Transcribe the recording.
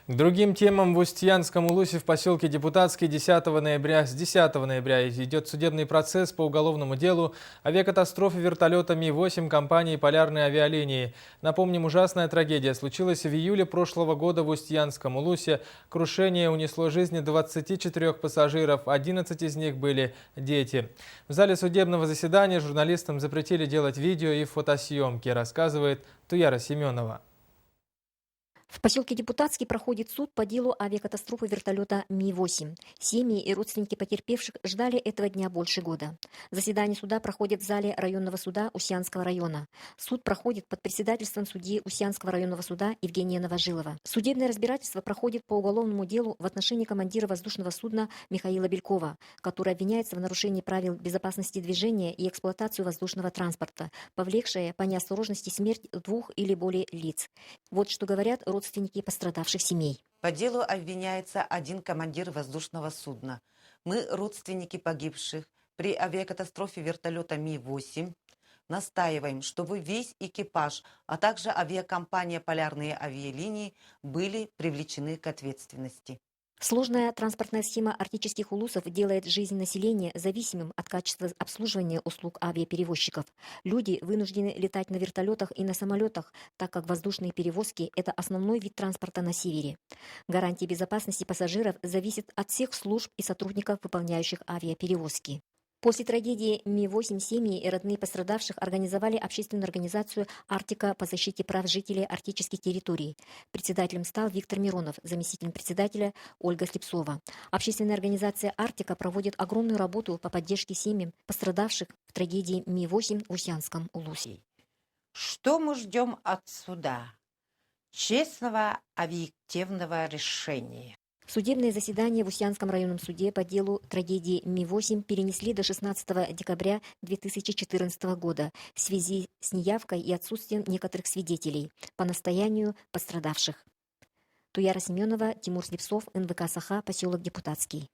К другим темам в Устьянском Улусе в поселке Депутатский 10 ноября. С 10 ноября идет судебный процесс по уголовному делу авиакатастрофы вертолета Ми-8 компании «Полярные авиалинии». Напомним, ужасная трагедия случилась в июле прошлого года в Устьянском Улусе. Крушение унесло жизни 24 пассажиров, 11 из них были дети. В зале судебного заседания журналистам запретили делать видео и фотосъемки, рассказывает Туяра Семенова. В поселке Депутатский проходит суд по делу авиакатастрофы вертолета Ми-8. Семьи и родственники потерпевших ждали этого дня больше года. Заседание суда проходит в зале районного суда Устьянского района. Суд проходит под председательством судьи Устьянского районного суда Евгения Новожилова. Судебное разбирательство проходит по уголовному делу в отношении командира воздушного судна Михаила Белькова, который обвиняется в нарушении правил безопасности движения и эксплуатацию воздушного транспорта, повлекшее по неосторожности смерть 2 или более лиц. Вот что говорят родственники пострадавших семей. По делу обвиняется один командир воздушного судна. Мы, родственники погибших при авиакатастрофе вертолета Ми-8, настаиваем, чтобы весь экипаж, а также авиакомпания «Полярные авиалинии» были привлечены к ответственности. Сложная транспортная схема арктических улусов делает жизнь населения зависимым от качества обслуживания услуг авиаперевозчиков. Люди вынуждены летать на вертолетах и на самолетах, так как воздушные перевозки – это основной вид транспорта на севере. Гарантия безопасности пассажиров зависит от всех служб и сотрудников, выполняющих авиаперевозки. После трагедии Ми-8 семьи и родные пострадавших организовали общественную организацию «Арктика» по защите прав жителей арктических территорий. Председателем стал Виктор Миронов, заместителем председателя Ольга Слепцова. Общественная организация «Арктика» проводит огромную работу по поддержке семьям пострадавших в трагедии Ми-8 в Устьянском Улусе. Что мы ждем от суда? Честного, объективного решения. Судебное заседание в Устьянском районном суде по делу трагедии Ми-8 перенесли до 16 декабря 2014 года в связи с неявкой и отсутствием некоторых свидетелей по настоянию пострадавших. Туяра Семенова, Тимур Слепцов, НВК «Саха», поселок Депутатский.